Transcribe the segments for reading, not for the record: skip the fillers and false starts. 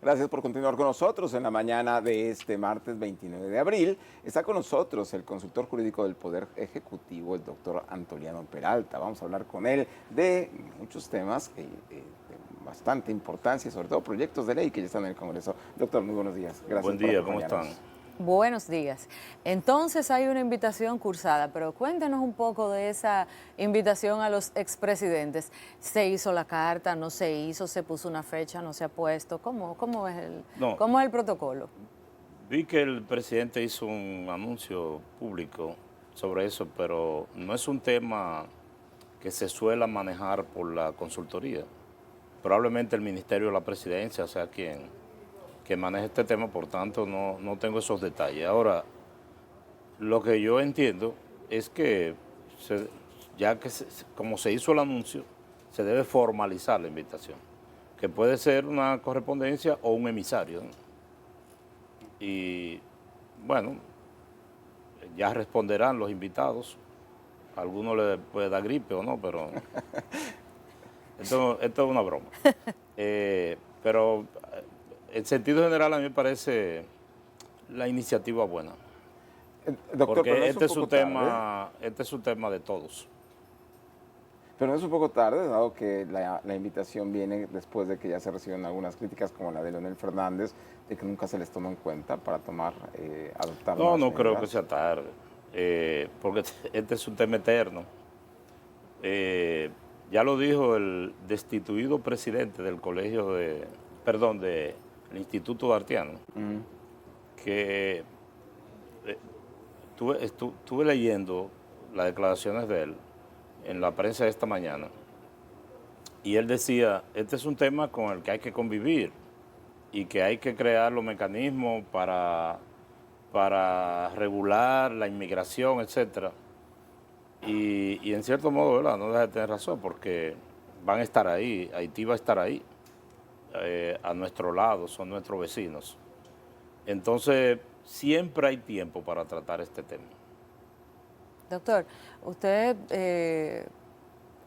Gracias por continuar con nosotros en la mañana de este martes 29 de abril. Está con nosotros el consultor jurídico del Poder Ejecutivo, el doctor Antoliano Peralta. Vamos a hablar con él de muchos temas de bastante importancia, sobre todo proyectos de ley que ya están en el Congreso. Doctor, muy buenos días. Gracias Buen por día, ¿cómo acompañarnos. están? Buenos días. Entonces hay una invitación cursada, pero cuéntenos un poco de esa invitación a los expresidentes. ¿Se hizo la carta? ¿No se hizo? ¿Se puso una fecha? ¿No se ha puesto? ¿Cómo es No, cómo es el protocolo? vi que el presidente hizo un anuncio público sobre eso, pero no es un tema que se suele manejar por la consultoría. Probablemente el Ministerio de la Presidencia sea quien maneje este tema, por tanto no tengo esos detalles. Ahora, lo que yo entiendo es que como se hizo el anuncio, se debe formalizar la invitación, que puede ser una correspondencia o un emisario, ¿no? Y bueno, ya responderán los invitados. A algunos les puede dar gripe o no, pero esto es una broma. Pero en sentido general a mí me parece la iniciativa buena, Doctor, pero no porque es un poco tarde. este es un tema de todos. Pero no es un poco tarde, dado que la invitación viene después de que ya se reciben algunas críticas, como la de Leonel Fernández, de que nunca se les toma en cuenta para adoptar nuevas No creo que medidas. sea tarde, porque este es un tema eterno. Ya lo dijo el destituido presidente del del Instituto Dartiano, que estuve leyendo las declaraciones de él en la prensa de esta mañana, y él decía, este es un tema con el que hay que convivir y que hay que crear los mecanismos para regular la inmigración, etcétera. Y en cierto modo, ¿verdad? No deja de tener razón, porque van a estar ahí, Haití va a estar ahí, a nuestro lado, son nuestros vecinos. Entonces, siempre hay tiempo para tratar este tema. Doctor, usted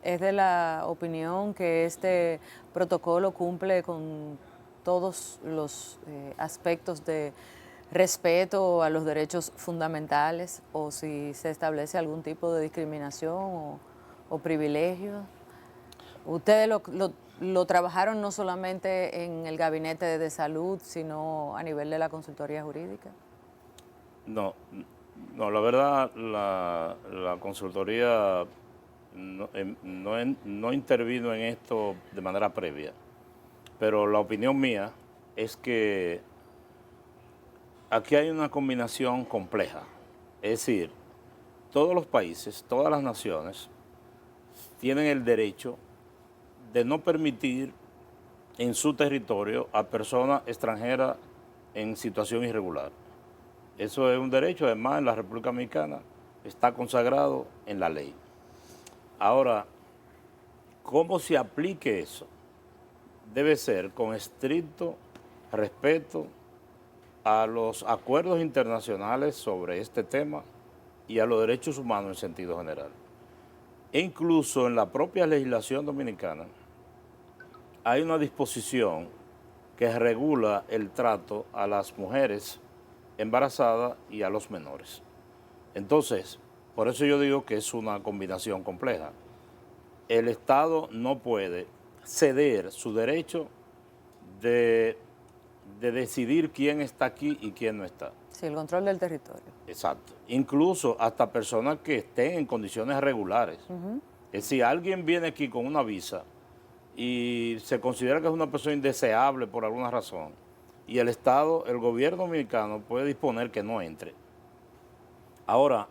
es de la opinión que este protocolo cumple con todos los aspectos de respeto a los derechos fundamentales o si se establece algún tipo de discriminación o privilegio. Ustedes lo trabajaron no solamente en el gabinete de salud, sino a nivel de la consultoría jurídica. No, no, la verdad, la consultoría no intervino en esto de manera previa, pero la opinión mía es que aquí hay una combinación compleja. Es decir, todos los países, todas las naciones tienen el derecho de no permitir en su territorio a personas extranjeras en situación irregular. Eso es un derecho, además en la República Dominicana está consagrado en la ley. Ahora, ¿cómo se aplique eso? Debe ser con estricto respeto a los acuerdos internacionales sobre este tema y a los derechos humanos en sentido general. E incluso en la propia legislación dominicana hay una disposición que regula el trato a las mujeres embarazadas y a los menores. Entonces, por eso yo digo que es una combinación compleja. El Estado no puede ceder su derecho de decidir quién está aquí y quién no está. Sí, el control del territorio. Exacto. Incluso hasta personas que estén en condiciones regulares. Es decir, alguien viene aquí con una visa y se considera que es una persona indeseable por alguna razón, y el Estado, el gobierno dominicano puede disponer que no entre. Ahora,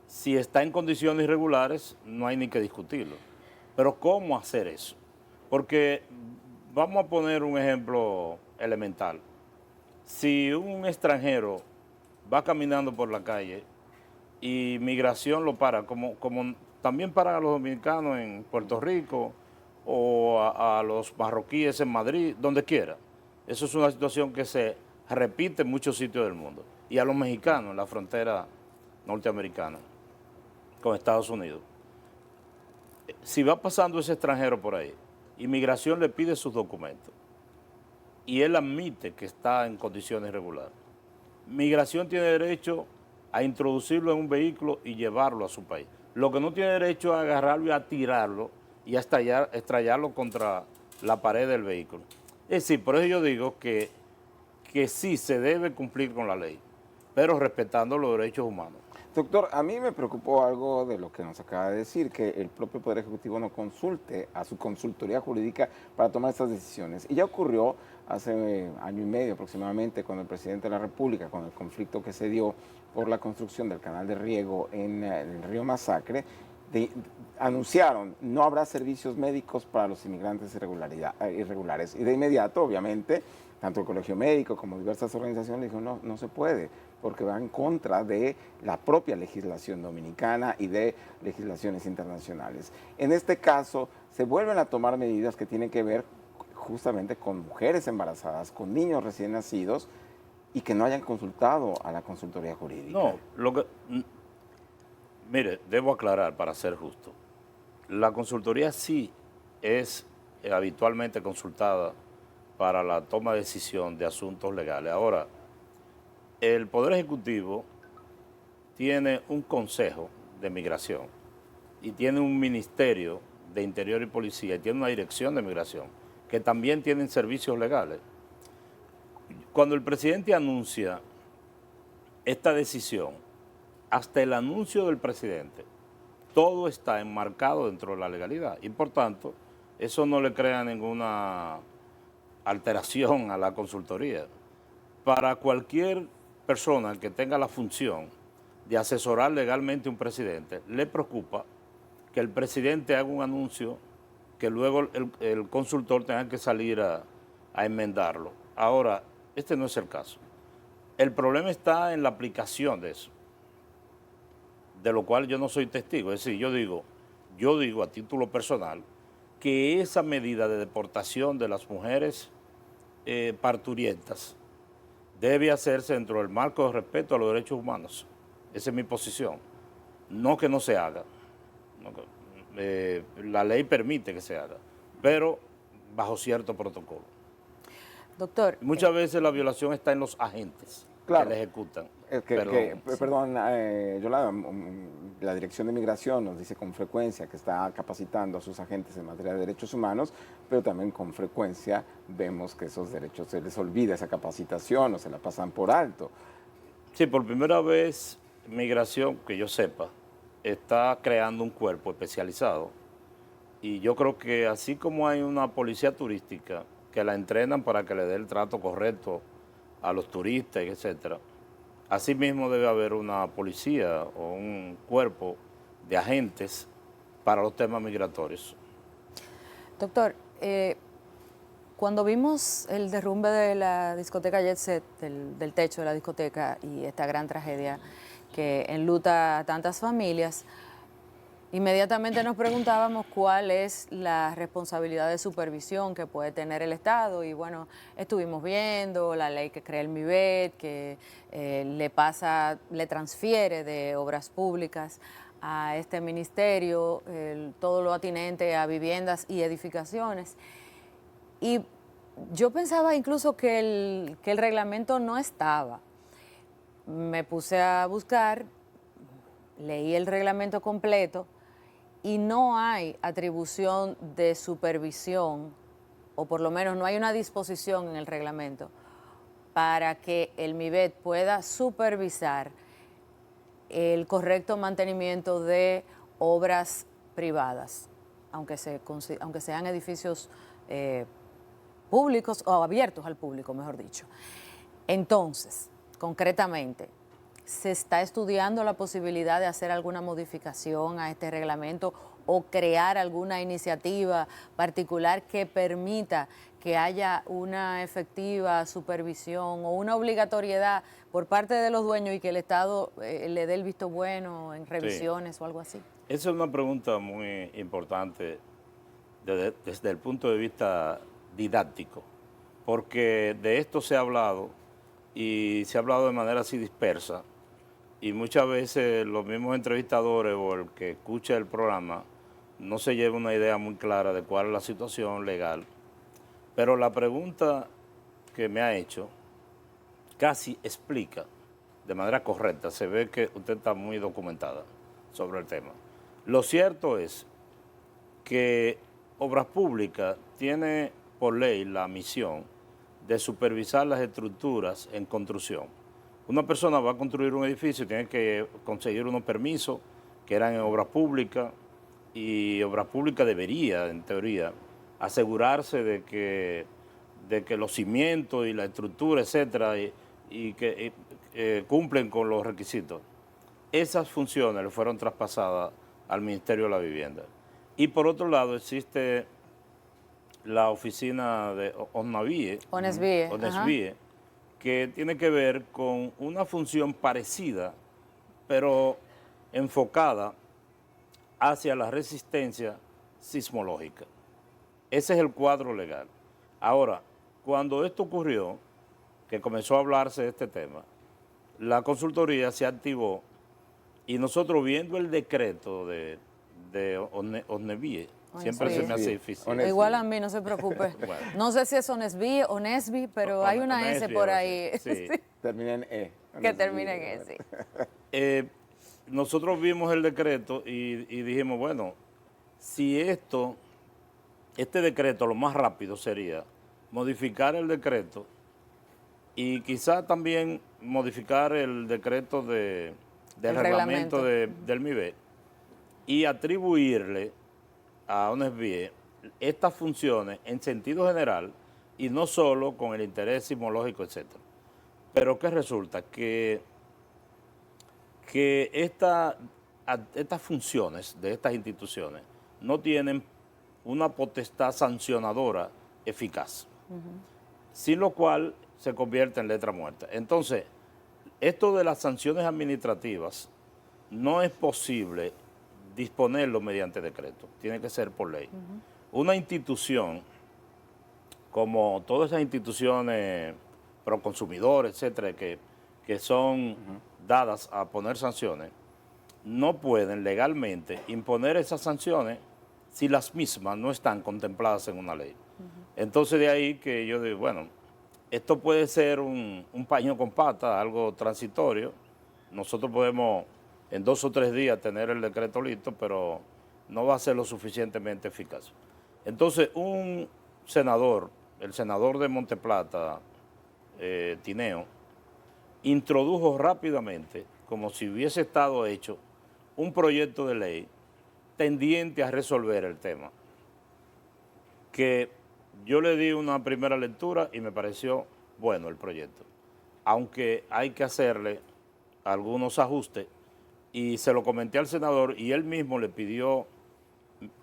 si está en condiciones irregulares, no hay ni que discutirlo. Pero ¿cómo hacer eso? Porque vamos a poner un ejemplo elemental. Si un extranjero va caminando por la calle y migración lo para, como también paran a los dominicanos en Puerto Rico o a los marroquíes en Madrid, donde quiera. Eso es una situación que se repite en muchos sitios del mundo. Y a los mexicanos en la frontera norteamericana con Estados Unidos. Si va pasando ese extranjero por ahí, inmigración le pide sus documentos. y él admite que está en condiciones irregulares. Migración tiene derecho a introducirlo en un vehículo y llevarlo a su país. Lo que no tiene derecho es a agarrarlo y a tirarlo y a estrellarlo contra la pared del vehículo. Es decir, por eso yo digo que sí se debe cumplir con la ley, pero respetando los derechos humanos. Doctor, a mí me preocupó algo de lo que nos acaba de decir, que el propio Poder Ejecutivo no consulte a su consultoría jurídica para tomar estas decisiones. Y ya ocurrió hace año y medio aproximadamente con el presidente de la República, con el conflicto que se dio por la construcción del canal de riego en el río Masacre. Anunciaron, no habrá servicios médicos para los inmigrantes irregulares. Y de inmediato, obviamente, tanto el Colegio Médico como diversas organizaciones dijeron, no se puede, porque va en contra de la propia legislación dominicana y de legislaciones internacionales. En este caso, se vuelven a tomar medidas que tienen que ver justamente con mujeres embarazadas, con niños recién nacidos, y que no hayan consultado a la consultoría jurídica. No, mire, debo aclarar para ser justo. La consultoría sí es habitualmente consultada para la toma de decisión de asuntos legales. Ahora, el Poder Ejecutivo tiene un Consejo de Migración y tiene un Ministerio de Interior y Policía y tiene una Dirección de Migración que también tienen servicios legales. Cuando el presidente anuncia esta decisión, hasta el anuncio del presidente, todo está enmarcado dentro de la legalidad y por tanto eso no le crea ninguna alteración a la consultoría. Para cualquier persona que tenga la función de asesorar legalmente a un presidente, le preocupa que el presidente haga un anuncio que luego el consultor tenga que salir a enmendarlo. Ahora, este no es el caso. El problema está en la aplicación de eso, de lo cual yo no soy testigo. Es decir, yo digo a título personal que esa medida de deportación de las mujeres parturientas debe hacerse dentro del marco de respeto a los derechos humanos. Esa es mi posición. No que no se haga. La ley permite que se haga, pero bajo cierto protocolo. Doctor. Muchas veces la violación está en los agentes que la ejecutan. Perdón, Yolanda, la Dirección de Migración nos dice con frecuencia que está capacitando a sus agentes en materia de derechos humanos, pero también con frecuencia vemos que esos derechos se les olvida esa capacitación o se la pasan por alto. Sí, por primera vez Migración, que yo sepa, está creando un cuerpo especializado y yo creo que así como hay una policía turística que la entrenan para que le dé el trato correcto a los turistas, etcétera, asimismo debe haber una policía o un cuerpo de agentes para los temas migratorios. Doctor, cuando vimos el derrumbe de la discoteca Jet Set, del techo de la discoteca y esta gran tragedia que enluta a tantas familias, inmediatamente nos preguntábamos cuál es la responsabilidad de supervisión que puede tener el Estado y bueno, estuvimos viendo la ley que crea el MIBET, que le transfiere de obras públicas a este ministerio todo lo atinente a viviendas y edificaciones. Y yo pensaba incluso que el reglamento no estaba. Me puse a buscar, leí el reglamento completo y no hay atribución de supervisión, o por lo menos no hay una disposición en el reglamento para que el MIBET pueda supervisar el correcto mantenimiento de obras privadas, aunque sean edificios públicos o abiertos al público, mejor dicho. Entonces, concretamente, ¿se está estudiando la posibilidad de hacer alguna modificación a este reglamento o crear alguna iniciativa particular que permita que haya una efectiva supervisión o una obligatoriedad por parte de los dueños y que el Estado le dé el visto bueno en revisiones o algo así? Esa es una pregunta muy importante desde el punto de vista didáctico, porque de esto se ha hablado y se ha hablado de manera así dispersa y muchas veces los mismos entrevistadores o el que escucha el programa no se lleva una idea muy clara de cuál es la situación legal. Pero la pregunta que me ha hecho casi explica de manera correcta. Se ve que usted está muy documentada sobre el tema. Lo cierto es que Obras Públicas tiene por ley la misión de supervisar las estructuras en construcción. Una persona va a construir un edificio, tiene que conseguir unos permisos que eran en Obras Públicas, y Obras Públicas debería, en teoría, asegurarse de que los cimientos y la estructura, etcétera, y que cumplen con los requisitos. Esas funciones le fueron traspasadas al Ministerio de la Vivienda. Y por otro lado existe la oficina de ONESBIE, que tiene que ver con una función parecida, pero enfocada hacia la resistencia sismológica. Ese es el cuadro legal. Ahora, cuando esto ocurrió, que comenzó a hablarse de este tema, la consultoría se activó y nosotros viendo el decreto de ONESBIE, siempre se me hace difícil. Igual a mí, no se preocupe. Bueno. No sé si es ONESBIE, pero hay una S por ahí. Sí. Termina en E. Que termine en E, sí. Nosotros vimos el decreto y dijimos, bueno, si este decreto lo más rápido sería modificar el decreto y quizá también modificar el decreto del reglamento del MIBE y atribuirle a ONESBIE estas funciones en sentido general y no solo con el interés sismológico, etc. Pero ¿qué resulta? Que estas funciones de estas instituciones no tienen una potestad sancionadora eficaz, sin lo cual se convierte en letra muerta. Entonces, esto de las sanciones administrativas no es posible disponerlo mediante decreto, tiene que ser por ley. Una institución, como todas esas instituciones pro consumidores, etcétera, que son dadas a poner sanciones, no pueden legalmente imponer esas sanciones si las mismas no están contempladas en una ley. Entonces de ahí que yo digo, bueno, esto puede ser un paño con pata, algo transitorio. Nosotros podemos en 2 o 3 días tener el decreto listo, pero no va a ser lo suficientemente eficaz. Entonces un senador, el senador de Monteplata, Tineo, introdujo rápidamente, como si hubiese estado hecho, un proyecto de ley tendiente a resolver el tema, que yo le di una primera lectura y me pareció bueno el proyecto, aunque hay que hacerle algunos ajustes, y se lo comenté al senador y él mismo le pidió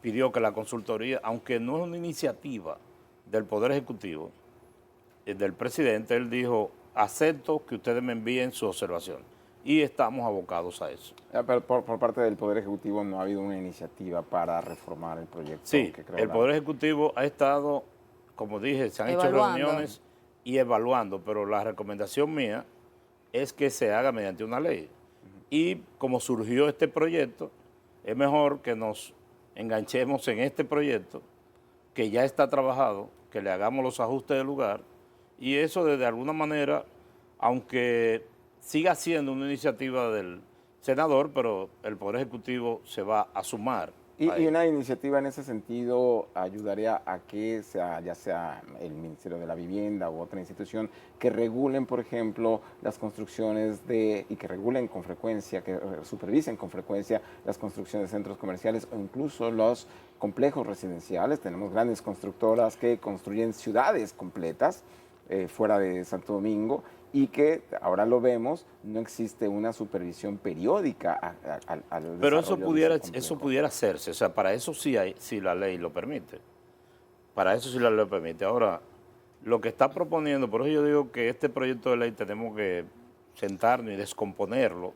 que la consultoría, aunque no es una iniciativa del Poder Ejecutivo, del presidente, él dijo, acepto que ustedes me envíen su observación. Y estamos abocados a eso. Pero por parte del Poder Ejecutivo no ha habido una iniciativa para reformar el proyecto. Sí, el Poder Ejecutivo ha estado, como dije, se han hecho reuniones y evaluando, pero la recomendación mía es que se haga mediante una ley. Y como surgió este proyecto, es mejor que nos enganchemos en este proyecto, que ya está trabajado, que le hagamos los ajustes del lugar, y eso de alguna manera, aunque siga siendo una iniciativa del senador, pero el Poder Ejecutivo se va a sumar. Y una iniciativa en ese sentido ayudaría a que ya sea el Ministerio de la Vivienda u otra institución que regulen, por ejemplo, las construcciones y que regulen con frecuencia, que supervisen con frecuencia las construcciones de centros comerciales o incluso los complejos residenciales. Tenemos grandes constructoras que construyen ciudades completas fuera de Santo Domingo, y que ahora lo vemos, no existe una supervisión periódica al Pero desarrollo eso pudiera hacerse, o sea, para eso sí la ley lo permite. Para eso sí la ley lo permite. Ahora, lo que está proponiendo, por eso yo digo que este proyecto de ley tenemos que sentarnos y descomponerlo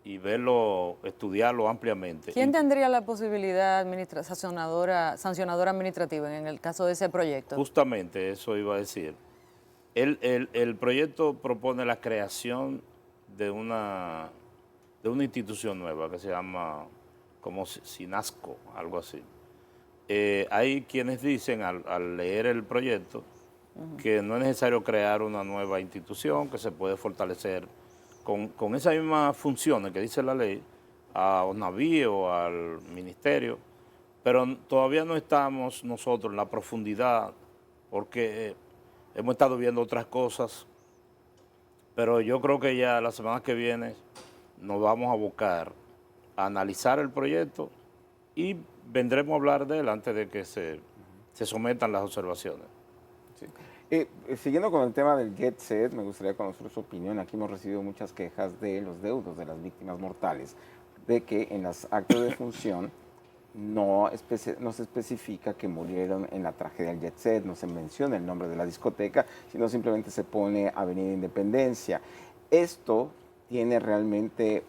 y verlo, estudiarlo ampliamente. ¿Quién tendría la posibilidad sancionadora administrativa en el caso de ese proyecto? Justamente eso iba a decir. El proyecto propone la creación de una institución nueva que se llama como SINASCO, algo así. Hay quienes dicen al leer el proyecto que no es necesario crear una nueva institución, que se puede fortalecer con esas mismas funciones que dice la ley a ONAVI o al ministerio, pero todavía no estamos nosotros en la profundidad porque hemos estado viendo otras cosas, pero yo creo que ya la semana que viene nos vamos a abocar a analizar el proyecto y vendremos a hablar de él antes de que se sometan las observaciones. Sí. Siguiendo con el tema del Jet Set, me gustaría conocer su opinión. Aquí hemos recibido muchas quejas de los deudos de las víctimas mortales, de que en las actas de función no se especifica que murieron en la tragedia del Jet Set, no se menciona el nombre de la discoteca, sino simplemente se pone Avenida Independencia. Esto tiene realmente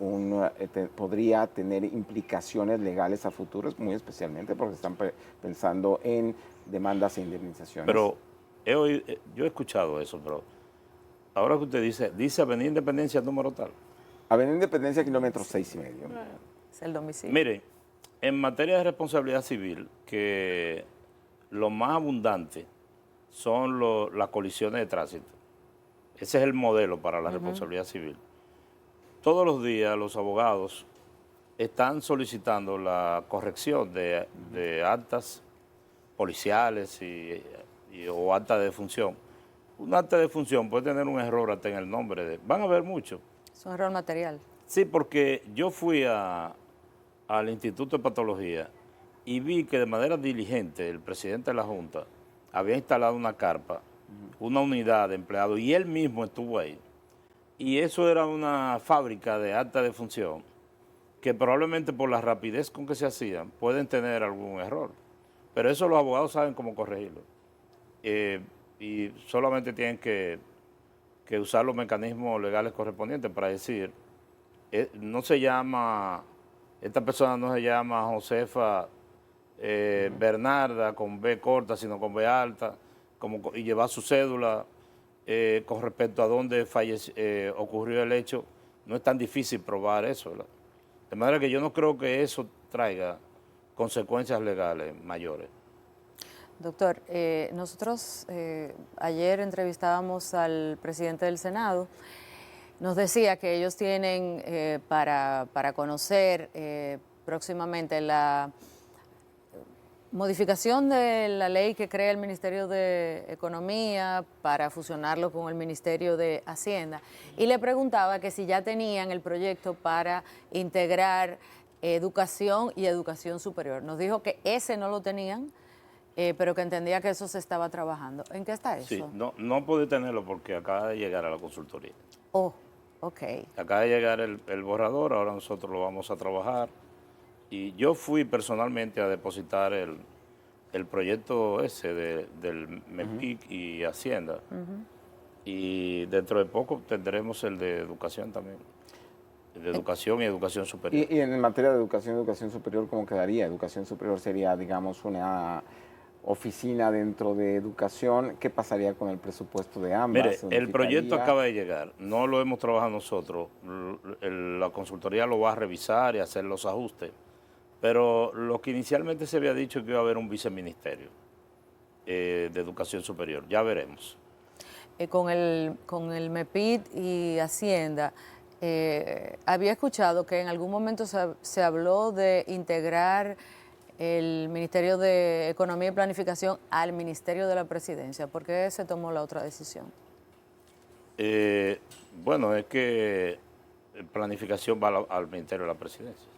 podría tener implicaciones legales a futuros, muy especialmente porque están pensando en demandas e indemnizaciones. Pero yo he escuchado eso, pero ahora que usted dice Avenida Independencia número tal. Avenida Independencia, kilómetro 6,5. Es el domicilio. Mire, en materia de responsabilidad civil, que lo más abundante son las colisiones de tránsito. Ese es el modelo para la responsabilidad civil. Todos los días los abogados están solicitando la corrección de actas policiales o actas de defunción. Un acta de defunción puede tener un error hasta en el nombre. Van a haber muchos. Es un error material. Sí, porque yo fui al Instituto de Patología y vi que de manera diligente el presidente de la Junta había instalado una carpa, una unidad de empleados, y él mismo estuvo ahí. Y eso era una fábrica de alta defunción que probablemente por la rapidez con que se hacían pueden tener algún error. Pero eso los abogados saben cómo corregirlo. Y solamente tienen que usar los mecanismos legales correspondientes para decir, no se llama, esta persona no se llama Josefa Bernarda con B corta, sino con B alta, y llevar su cédula. Con respecto a dónde ocurrió el hecho, no es tan difícil probar eso, ¿verdad? De manera que yo no creo que eso traiga consecuencias legales mayores. Doctor, nosotros ayer entrevistábamos al presidente del Senado. Nos decía que ellos tienen para conocer próximamente la modificación de la ley que crea el Ministerio de Economía para fusionarlo con el Ministerio de Hacienda. Y le preguntaba que si ya tenían el proyecto para integrar educación y educación superior. Nos dijo que ese no lo tenían, pero que entendía que eso se estaba trabajando. ¿En qué está eso? Sí, no pude tenerlo porque acaba de llegar a la consultoría. Oh, ok. Acaba de llegar el borrador, ahora nosotros lo vamos a trabajar. Y yo fui personalmente a depositar el proyecto ese del MEPIC y Hacienda. Y dentro de poco tendremos el de educación también. El de educación y educación superior. Y en materia de educación superior, ¿cómo quedaría? Educación superior sería, digamos, una oficina dentro de educación. ¿Qué pasaría con el presupuesto de ambas? Mire, el proyecto acaba de llegar, no lo hemos trabajado nosotros, la consultoría lo va a revisar y hacer los ajustes, pero lo que inicialmente se había dicho es que iba a haber un viceministerio de educación superior, ya veremos. Con el MEPID y Hacienda, había escuchado que en algún momento se habló de integrar el Ministerio de Economía y Planificación al Ministerio de la Presidencia. ¿Por qué se tomó la otra decisión? Bueno, es que planificación va al Ministerio de la Presidencia.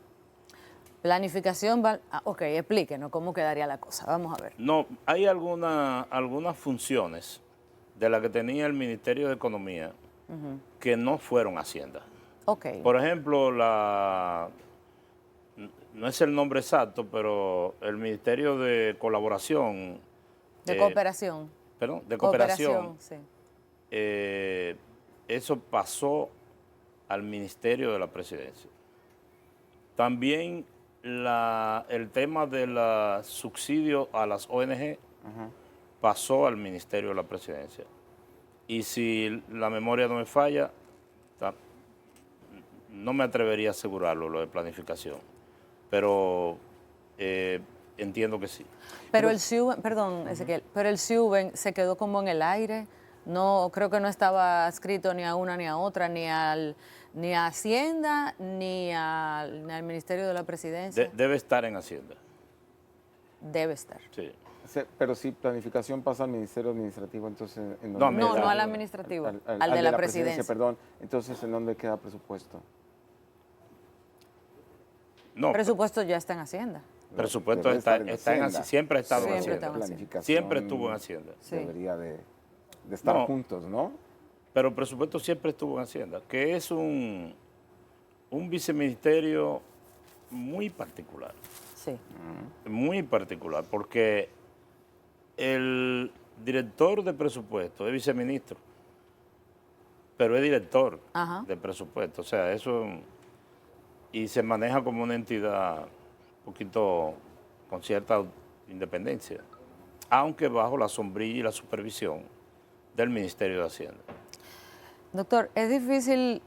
Planificación va... ok, explíquenos cómo quedaría la cosa. Vamos a ver. No, hay algunas funciones de las que tenía el Ministerio de Economía que no fueron a Hacienda. Ok. Por ejemplo, no es el nombre exacto, pero el Ministerio de Colaboración. De Cooperación. Perdón, de Cooperación. Sí. Eso pasó al Ministerio de la Presidencia. También el tema del subsidio a las ONG pasó al Ministerio de la Presidencia. Y si la memoria no me falla, no me atrevería a asegurarlo, lo de planificación. Pero entiendo que sí. Pero el SIUBEN, perdón, Ezequiel, pero el SIUBEN se quedó como en el aire. No, creo que no estaba escrito ni a una ni a otra, ni a Hacienda, ni al Ministerio de la Presidencia. Debe estar en Hacienda. Debe estar. Sí. Pero si planificación pasa al Ministerio Administrativo, entonces ¿en No, dónde No, queda? no al administrativo, al de la Presidencia. Perdón, entonces ¿en dónde queda presupuesto? No, Presupuesto ya está en Hacienda. presupuesto Debe estar está en Hacienda. Siempre ha estado en Siempre Hacienda. está en Hacienda. Planificación Siempre estuvo en Hacienda. Sí. Debería de estar No. juntos, ¿no? Pero el presupuesto siempre estuvo en Hacienda, que es un viceministerio muy particular. Sí. Muy particular, porque el director de presupuesto es viceministro, pero es director Ajá. de presupuesto. O sea, eso, y se maneja como una entidad un poquito con cierta independencia, aunque bajo la sombrilla y la supervisión del Ministerio de Hacienda. Doctor, es difícil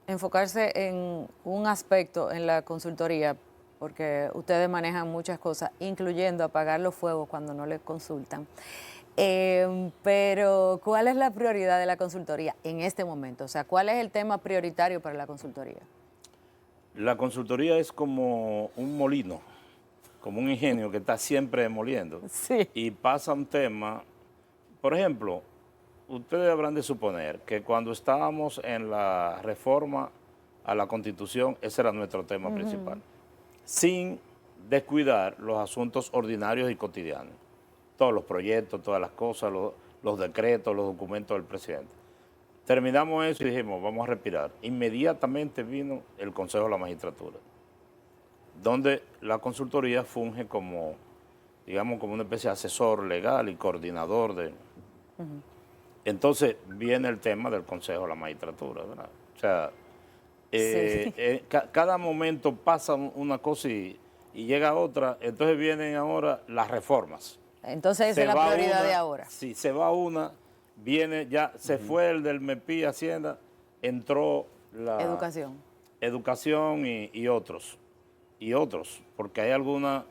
enfocarse en un aspecto en la consultoría porque ustedes manejan muchas cosas, incluyendo apagar los fuegos cuando no les consultan. Pero, ¿cuál es la prioridad de la consultoría en este momento? O sea, ¿cuál es el tema prioritario para la consultoría? La consultoría es como un molino, como un ingenio que está siempre moliendo. Sí. Y pasa un tema, por ejemplo, ustedes habrán de suponer que cuando estábamos en la reforma a la Constitución, ese era nuestro tema principal, sin descuidar los asuntos ordinarios y cotidianos, todos los proyectos, todas las cosas, los decretos, los documentos del presidente. Terminamos eso y dijimos, vamos a respirar. Inmediatamente vino el Consejo de la Magistratura, donde la consultoría funge como, digamos, como una especie de asesor legal y coordinador de... Entonces viene el tema del Consejo de la Magistratura, ¿verdad? O sea, cada momento pasa una cosa y llega otra, entonces vienen ahora las reformas. Entonces esa es la prioridad de ahora. Sí, se va una, viene ya, se fue el del MEPI Hacienda, entró la... Educación y otros. Y otros, porque hay alguna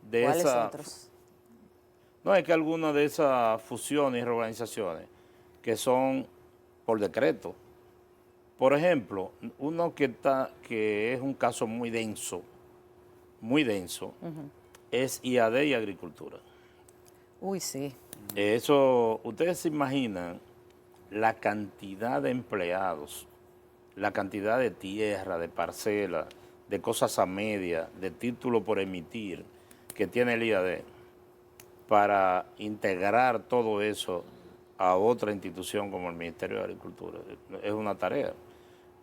de esas... ¿Cuáles otros? No, es que algunas de esas fusiones y reorganizaciones que son por decreto. Por ejemplo, uno que es un caso muy denso, es IAD y Agricultura. Uy, sí. Eso, ustedes se imaginan la cantidad de empleados, la cantidad de tierra, de parcela, de cosas a media, de título por emitir que tiene el IAD para integrar todo eso a otra institución como el Ministerio de Agricultura. Es una tarea.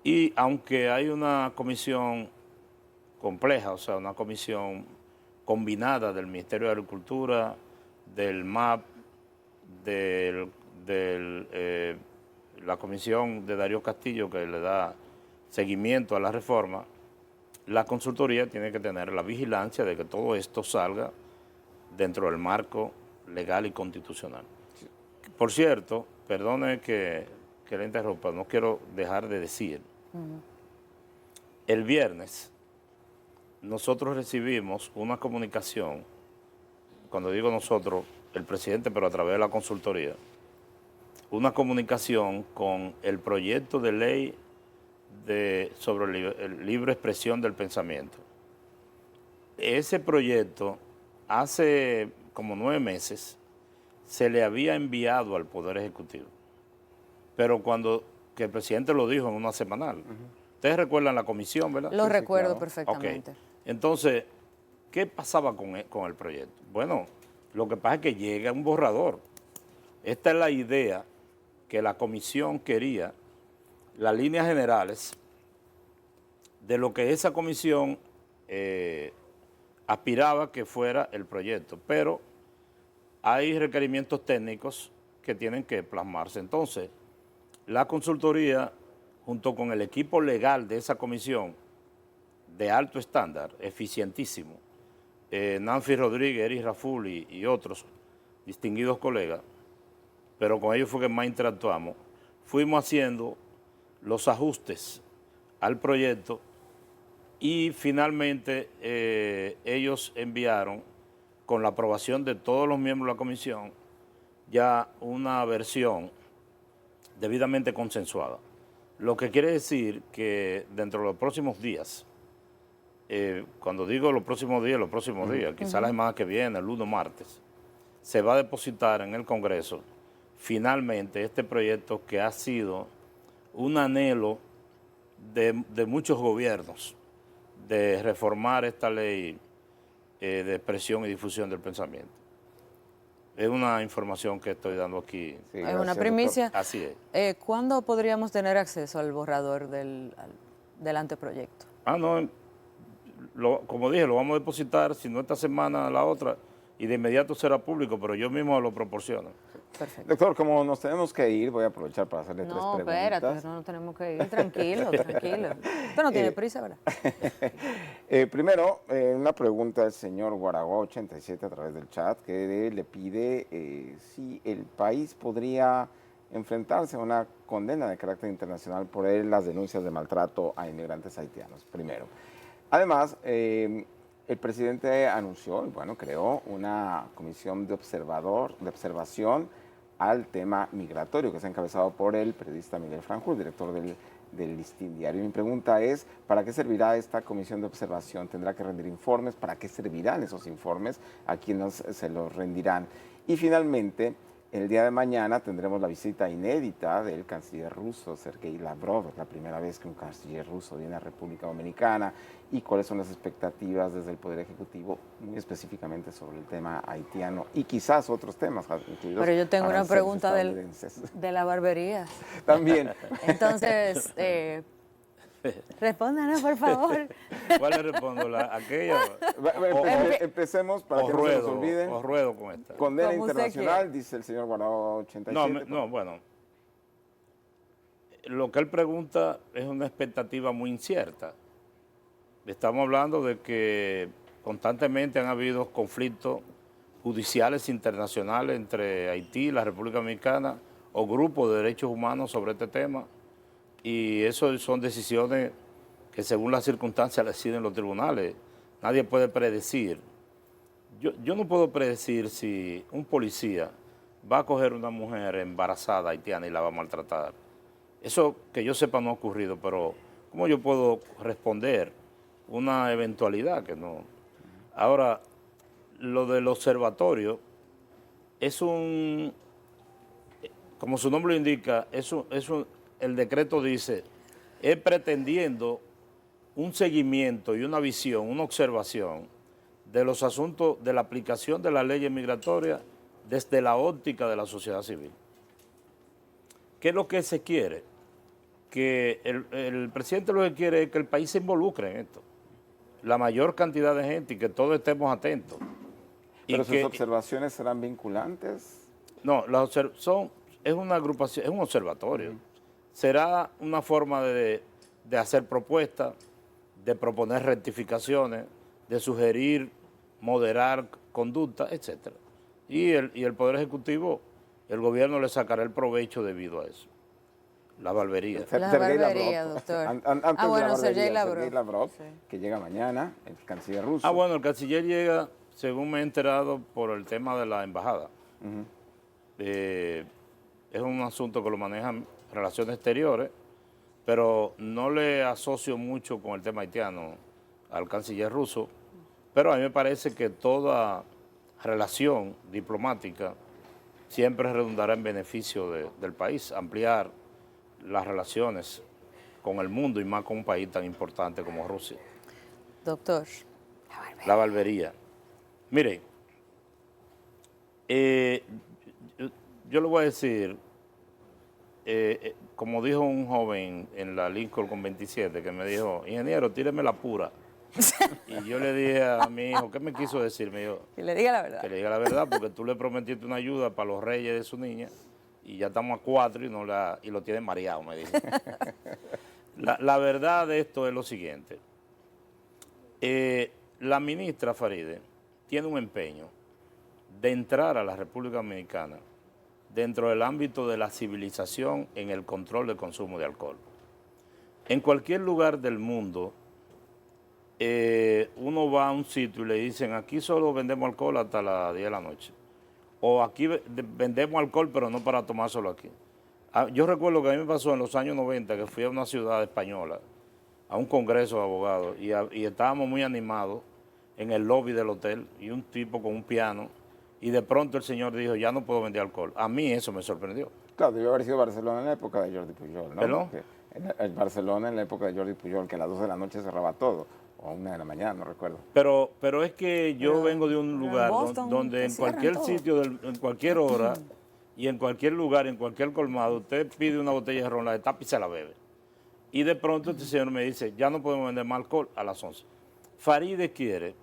Y aunque hay una comisión compleja, o sea, una comisión combinada del Ministerio de Agricultura, del MAP, la comisión de Darío Castillo que le da seguimiento a la reforma, la consultoría tiene que tener la vigilancia de que todo esto salga dentro del marco legal y constitucional. Por cierto, perdone que le interrumpa, no quiero dejar de decir, el viernes nosotros recibimos una comunicación, cuando digo nosotros, el presidente, pero a través de la consultoría, una comunicación con el proyecto de ley sobre libre expresión del pensamiento. Ese proyecto, hace como 9 meses, se le había enviado al Poder Ejecutivo. Pero que el presidente lo dijo en una semanal. Ustedes recuerdan la comisión, ¿verdad? Lo recuerdo claro. perfectamente. Okay. Entonces, ¿qué pasaba con el proyecto? Bueno, lo que pasa es que llega un borrador. Esta es la idea que la comisión quería, las líneas generales de lo que esa comisión aspiraba que fuera el proyecto, pero hay requerimientos técnicos que tienen que plasmarse. Entonces, la consultoría, junto con el equipo legal de esa comisión, de alto estándar, eficientísimo, Nancy Rodríguez, Eris Raful y otros distinguidos colegas, pero con ellos fue que más interactuamos, fuimos haciendo los ajustes al proyecto Y finalmente ellos enviaron, con la aprobación de todos los miembros de la comisión, ya una versión debidamente consensuada. Lo que quiere decir que dentro de los próximos días, cuando digo los próximos días, quizás la semana que viene, el lunes, martes, se va a depositar en el Congreso finalmente este proyecto que ha sido un anhelo de muchos gobiernos de reformar esta ley de expresión y difusión del pensamiento. Es una información que estoy dando aquí. Sí, Es gracias, una doctor. primicia. Así es. ¿Cuándo podríamos tener acceso al borrador del anteproyecto? No, como dije, lo vamos a depositar, si no esta semana, la otra, y de inmediato será público, pero yo mismo lo proporciono. Perfecto. Doctor, como nos tenemos que ir, voy a aprovechar para hacerle tres No, preguntas. espérate, no tenemos que ir. Tranquilo, tranquilo. Usted no tiene prisa, ¿verdad? Primero, una pregunta del señor Guaragó 87 a través del chat, que le pide si el país podría enfrentarse a una condena de carácter internacional por las denuncias de maltrato a inmigrantes haitianos, primero. Además, el presidente anunció, bueno, creó una comisión de observación al tema migratorio, que es encabezado por el periodista Miguel Franjul, director del Listín Diario. Mi pregunta es, ¿para qué servirá esta comisión de observación? ¿Tendrá que rendir informes? ¿Para qué servirán esos informes? ¿A quiénes se los rendirán? Y finalmente, el día de mañana tendremos la visita inédita del canciller ruso, Sergei Lavrov. Es la primera vez que un canciller ruso viene a República Dominicana. ¿Y cuáles son las expectativas desde el Poder Ejecutivo, muy específicamente sobre el tema haitiano y quizás otros temas, incluidos Pero yo tengo una aranceles pregunta estadounidenses? de la barbería. También. Entonces, respóndanos, por favor. ¿Cuál le respondo? ¿Aquella? Empecemos para que no se nos olvide. O ruedo con esta. Condena Como usted internacional, quiera. dice el señor Guarao 87. No, bueno. Lo que él pregunta es una expectativa muy incierta. Estamos hablando de que constantemente han habido conflictos judiciales internacionales entre Haití y la República Dominicana o grupos de derechos humanos sobre este tema, y eso son decisiones que según las circunstancias deciden los tribunales. Nadie puede predecir. Yo no puedo predecir si un policía va a coger una mujer embarazada haitiana y la va a maltratar. Eso que yo sepa no ha ocurrido, pero ¿cómo yo puedo responder una eventualidad que no? Ahora, lo del observatorio es como su nombre lo indica, el decreto dice, es pretendiendo un seguimiento y una visión, una observación de los asuntos de la aplicación de las leyes migratorias desde la óptica de la sociedad civil. ¿Qué es lo que se quiere? Que el presidente lo que quiere es que el país se involucre en esto, la mayor cantidad de gente, y que todos estemos atentos. ¿Pero sus observaciones serán vinculantes? No, es una agrupación, es un observatorio. Será una forma de hacer propuestas, de proponer rectificaciones, de sugerir, moderar conducta, etc. Y el Poder Ejecutivo, el gobierno le sacará el provecho debido a eso. La barbería. La barbería, doctor. Antes bueno, Sergei Lavrov. Lavrov, Sí. que llega mañana, el canciller ruso. Bueno, el canciller llega, según me he enterado, por el tema de la embajada. Es un asunto que lo manejan Relaciones Exteriores, pero no le asocio mucho con el tema haitiano al canciller ruso, pero a mí me parece que toda relación diplomática siempre redundará en beneficio del país, ampliar las relaciones con el mundo y más con un país tan importante como Rusia. Doctor. La barbería. Mire, yo le voy a decir, como dijo un joven en la Lincoln con 27, que me dijo, ingeniero, tíreme la pura. Y yo le dije a mi hijo, ¿qué me quiso decir? Me dijo, Que le diga la verdad. que le diga la verdad, porque tú le prometiste una ayuda para los reyes de su niña y ya estamos a 4 y lo tienen mareado, me dijo. La verdad de esto es lo siguiente. La ministra Faride tiene un empeño de entrar a la República Dominicana dentro del ámbito de la civilización en el control del consumo de alcohol. En cualquier lugar del mundo uno va a un sitio y le dicen, aquí solo vendemos alcohol hasta las 10 de la noche. O aquí vendemos alcohol, pero no para tomar solo aquí. Yo recuerdo que a mí me pasó en los años 90 que fui a una ciudad española, a un congreso de abogados, y estábamos muy animados en el lobby del hotel, y un tipo con un piano, y de pronto el señor dijo, ya no puedo vender alcohol. A mí eso me sorprendió. Claro, debió haber sido Barcelona en la época de Jordi Pujol, ¿no? ¿Perdón? En Barcelona en la época de Jordi Pujol, que a las 2 de la noche cerraba todo, o a 1 de la mañana, no recuerdo. Pero es que yo vengo de un lugar Boston, donde en cierran cualquier todo. sitio, en cualquier hora, y en cualquier lugar, en cualquier colmado, usted pide una botella de ron, la destapa y se la bebe. Y de pronto este señor me dice, ya no podemos vender más alcohol a las 11. Faride quiere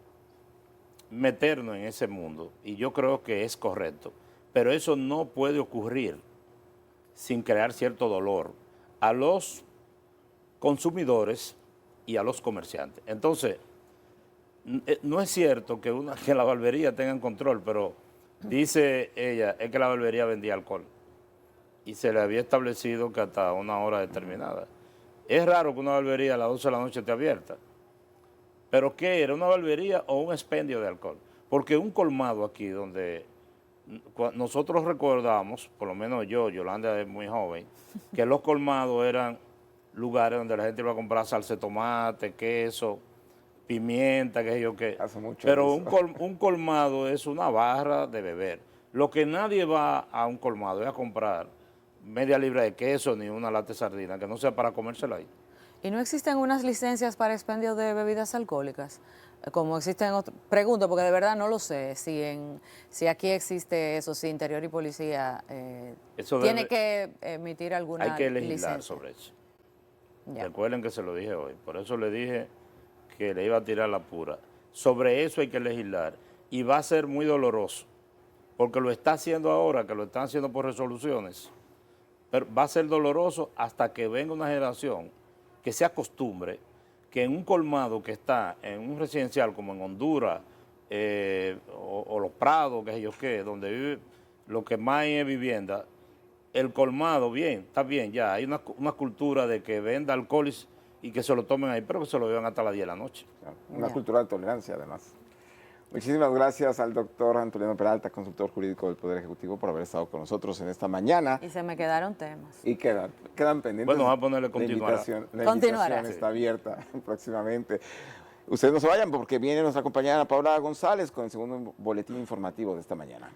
meternos en ese mundo, y yo creo que es correcto, pero eso no puede ocurrir sin crear cierto dolor a los consumidores y a los comerciantes. Entonces, no es cierto que la barbería tenga control, pero dice ella, es que la barbería vendía alcohol y se le había establecido que hasta una hora determinada. Es raro que una barbería a las 12 de la noche esté abierta, pero ¿qué era? ¿Una barbería o un expendio de alcohol? Porque un colmado aquí donde nosotros recordamos, por lo menos yo, Yolanda es muy joven, que los colmados eran lugares donde la gente iba a comprar salsa de tomate, queso, pimienta, qué sé yo qué. Hace mucho Pero eso. un colmado es una barra de beber. Lo que nadie va a un colmado es a comprar media libra de queso ni una lata de sardina, que no sea para comérsela ahí. ¿Y no existen unas licencias para expendio de bebidas alcohólicas? Como existen otros. Pregunto, porque de verdad no lo sé, si aquí existe eso, si Interior y Policía Eso tiene debe- que emitir alguna Hay que legislar licencia. sobre eso. Ya. Recuerden que se lo dije hoy, por eso le dije que le iba a tirar la pura. Sobre eso hay que legislar y va a ser muy doloroso, porque lo está haciendo ahora, que lo están haciendo por resoluciones, pero va a ser doloroso hasta que venga una generación que se acostumbre que en un colmado que está en un residencial como en Honduras o Los Prados, qué sé yo qué, donde vive lo que más hay es vivienda, el colmado, bien, está bien, ya, hay una cultura de que venda alcohol y que se lo tomen ahí, pero que se lo beban hasta las 10 de la noche. Una Ya. cultura de tolerancia, además. Muchísimas gracias al doctor Antoliano Peralta, consultor jurídico del Poder Ejecutivo, por haber estado con nosotros en esta mañana. Y se me quedaron temas. Y quedan pendientes. Bueno, vamos a ponerle continuará. La Continuará. invitación está abierta próximamente. Ustedes no se vayan porque viene nuestra compañera Paula González con el segundo boletín informativo de esta mañana.